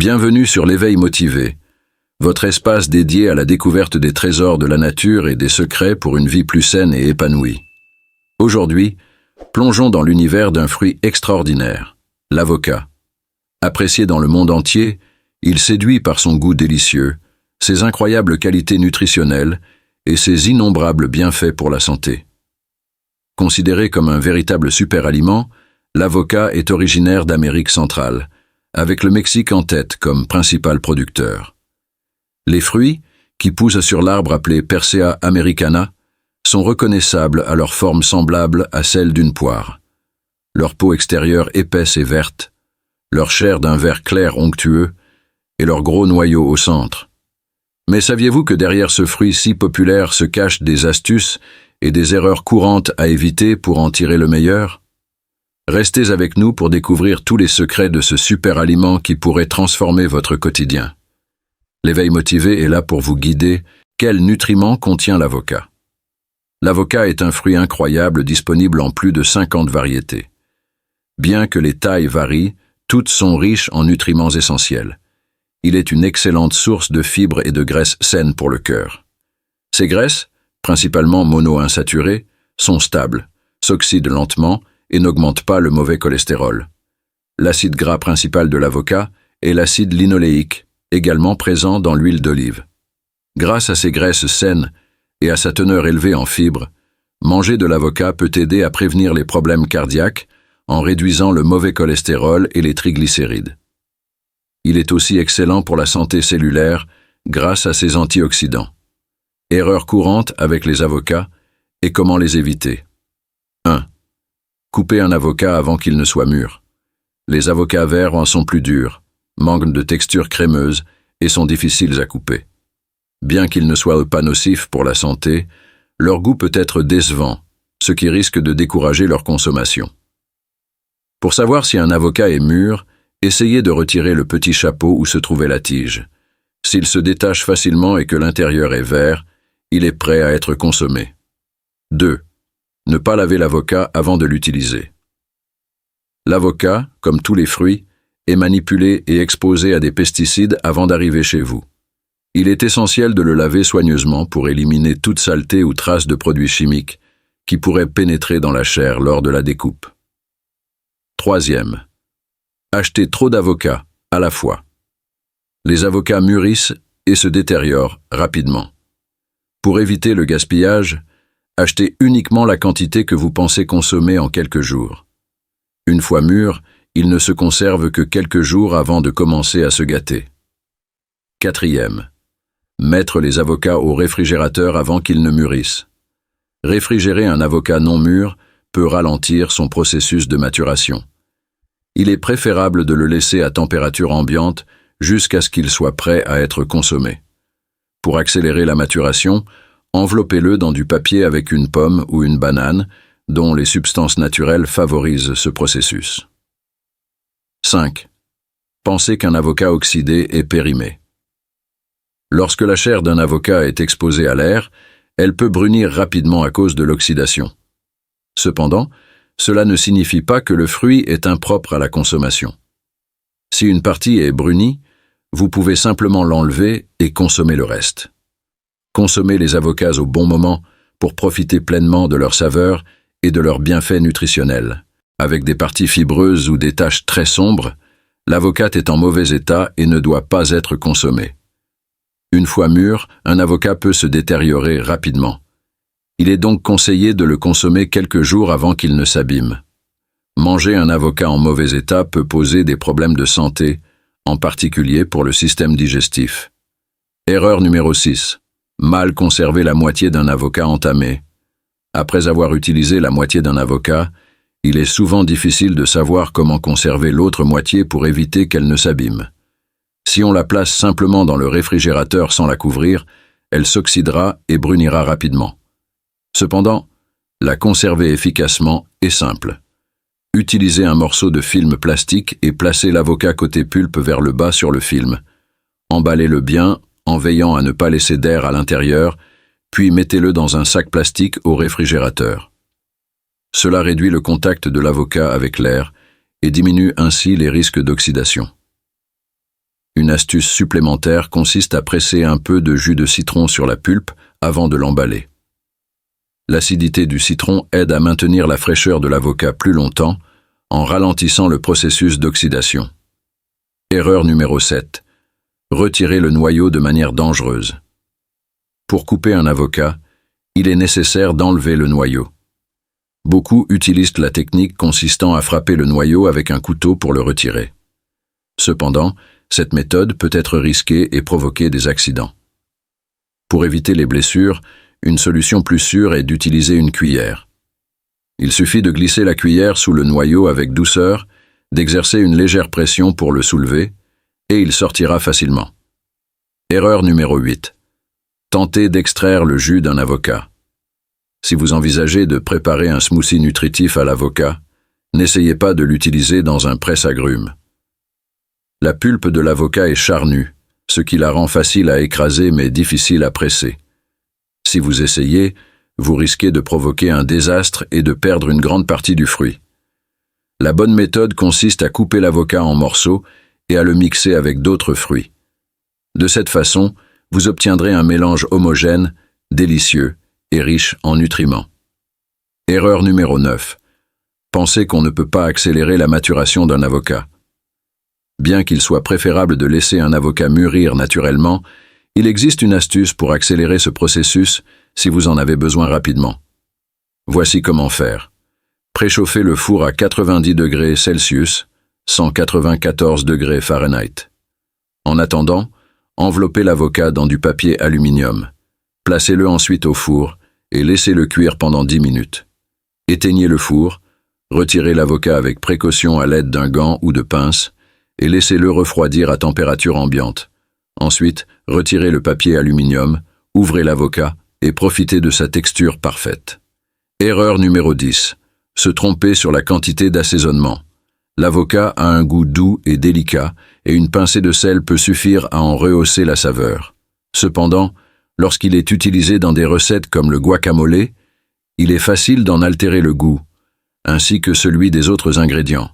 Bienvenue sur l'Éveil motivé, votre espace dédié à la découverte des trésors de la nature et des secrets pour une vie plus saine et épanouie. Aujourd'hui, plongeons dans l'univers d'un fruit extraordinaire, l'avocat. Apprécié dans le monde entier, il séduit par son goût délicieux, ses incroyables qualités nutritionnelles et ses innombrables bienfaits pour la santé. Considéré comme un véritable super-aliment, l'avocat est originaire d'Amérique centrale, avec le Mexique en tête comme principal producteur. Les fruits, qui poussent sur l'arbre appelé Persea americana, sont reconnaissables à leur forme semblable à celle d'une poire. Leur peau extérieure épaisse et verte, leur chair d'un vert clair onctueux et leur gros noyau au centre. Mais saviez-vous que derrière ce fruit si populaire se cachent des astuces et des erreurs courantes à éviter pour en tirer le meilleur? Restez avec nous pour découvrir tous les secrets de ce super aliment qui pourrait transformer votre quotidien. L'éveil motivé est là pour vous guider. Quels nutriments contient l'avocat? L'avocat est un fruit incroyable disponible en plus de 50 variétés. Bien que les tailles varient, toutes sont riches en nutriments essentiels. Il est une excellente source de fibres et de graisses saines pour le cœur. Ces graisses, principalement monoinsaturées, sont stables, s'oxydent lentement et n'augmentent pas le mauvais cholestérol. L'acide gras principal de l'avocat est l'acide linoléique, également présent dans l'huile d'olive. Grâce à ces graisses saines et à sa teneur élevée en fibres, manger de l'avocat peut aider à prévenir les problèmes cardiaques en réduisant le mauvais cholestérol et les triglycérides. Il est aussi excellent pour la santé cellulaire grâce à ses antioxydants. Erreurs courantes avec les avocats et comment les éviter. 1. Coupez un avocat avant qu'il ne soit mûr. Les avocats verts en sont plus durs, manquent de texture crémeuse et sont difficiles à couper. Bien qu'ils ne soient pas nocifs pour la santé, leur goût peut être décevant, ce qui risque de décourager leur consommation. Pour savoir si un avocat est mûr, essayez de retirer le petit chapeau où se trouvait la tige. S'il se détache facilement et que l'intérieur est vert, il est prêt à être consommé. 2. Ne pas laver l'avocat avant de l'utiliser. L'avocat, comme tous les fruits, est manipulé et exposé à des pesticides avant d'arriver chez vous. Il est essentiel de le laver soigneusement pour éliminer toute saleté ou trace de produits chimiques qui pourraient pénétrer dans la chair lors de la découpe. 3. Achetez trop d'avocats à la fois. Les avocats mûrissent et se détériorent rapidement. Pour éviter le gaspillage, achetez uniquement la quantité que vous pensez consommer en quelques jours. Une fois mûrs, ils ne se conservent que quelques jours avant de commencer à se gâter. 4. Mettre les avocats au réfrigérateur avant qu'ils ne mûrissent. Réfrigérer un avocat non mûr peut ralentir son processus de maturation. Il est préférable de le laisser à température ambiante jusqu'à ce qu'il soit prêt à être consommé. Pour accélérer la maturation, enveloppez-le dans du papier avec une pomme ou une banane, dont les substances naturelles favorisent ce processus. 5. Pensez qu'un avocat oxydé est périmé. Lorsque la chair d'un avocat est exposée à l'air, elle peut brunir rapidement à cause de l'oxydation. Cependant, cela ne signifie pas que le fruit est impropre à la consommation. Si une partie est brunie, vous pouvez simplement l'enlever et consommer le reste. Consommez les avocats au bon moment pour profiter pleinement de leur saveur et de leurs bienfaits nutritionnels. Avec des parties fibreuses ou des taches très sombres, l'avocat est en mauvais état et ne doit pas être consommé. Une fois mûr, un avocat peut se détériorer rapidement. Il est donc conseillé de le consommer quelques jours avant qu'il ne s'abîme. Manger un avocat en mauvais état peut poser des problèmes de santé, en particulier pour le système digestif. Erreur numéro 6. Mal conserver la moitié d'un avocat entamé. Après avoir utilisé la moitié d'un avocat, il est souvent difficile de savoir comment conserver l'autre moitié pour éviter qu'elle ne s'abîme. Si on la place simplement dans le réfrigérateur sans la couvrir, elle s'oxydera et brunira rapidement. Cependant, la conserver efficacement est simple. Utilisez un morceau de film plastique et placez l'avocat côté pulpe vers le bas sur le film. Emballez-le bien en veillant à ne pas laisser d'air à l'intérieur, puis mettez-le dans un sac plastique au réfrigérateur. Cela réduit le contact de l'avocat avec l'air et diminue ainsi les risques d'oxydation. Une astuce supplémentaire consiste à presser un peu de jus de citron sur la pulpe avant de l'emballer. L'acidité du citron aide à maintenir la fraîcheur de l'avocat plus longtemps en ralentissant le processus d'oxydation. Erreur numéro 7. Retirer le noyau de manière dangereuse. Pour couper un avocat, il est nécessaire d'enlever le noyau. Beaucoup utilisent la technique consistant à frapper le noyau avec un couteau pour le retirer. Cependant, cette méthode peut être risquée et provoquer des accidents. Pour éviter les blessures, une solution plus sûre est d'utiliser une cuillère. Il suffit de glisser la cuillère sous le noyau avec douceur, d'exercer une légère pression pour le soulever, et il sortira facilement. Erreur numéro 8. Tentez d'extraire le jus d'un avocat. Si vous envisagez de préparer un smoothie nutritif à l'avocat, n'essayez pas de l'utiliser dans un presse-agrumes. La pulpe de l'avocat est charnue, ce qui la rend facile à écraser mais difficile à presser. Si vous essayez, vous risquez de provoquer un désastre et de perdre une grande partie du fruit. La bonne méthode consiste à couper l'avocat en morceaux et à le mixer avec d'autres fruits. De cette façon, vous obtiendrez un mélange homogène, délicieux et riche en nutriments. Erreur numéro 9. Pensez qu'on ne peut pas accélérer la maturation d'un avocat. Bien qu'il soit préférable de laisser un avocat mûrir naturellement, il existe une astuce pour accélérer ce processus si vous en avez besoin rapidement. Voici comment faire. Préchauffez le four à 90 degrés Celsius, 194 degrés Fahrenheit. En attendant, enveloppez l'avocat dans du papier aluminium. Placez-le ensuite au four et laissez-le cuire pendant 10 minutes. Éteignez le four, retirez l'avocat avec précaution à l'aide d'un gant ou de pince et laissez-le refroidir à température ambiante. Ensuite, retirez le papier aluminium, ouvrez l'avocat et profitez de sa texture parfaite. Erreur numéro 10. Se tromper sur la quantité d'assaisonnement. L'avocat a un goût doux et délicat et une pincée de sel peut suffire à en rehausser la saveur. Cependant, lorsqu'il est utilisé dans des recettes comme le guacamole, il est facile d'en altérer le goût, ainsi que celui des autres ingrédients,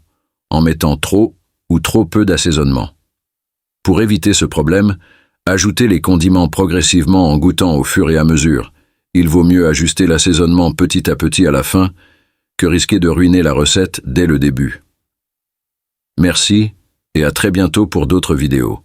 en mettant trop ou trop peu d'assaisonnement. Pour éviter ce problème, ajoutez les condiments progressivement en goûtant au fur et à mesure. Il vaut mieux ajuster l'assaisonnement petit à petit à la fin que risquer de ruiner la recette dès le début. Merci et à très bientôt pour d'autres vidéos.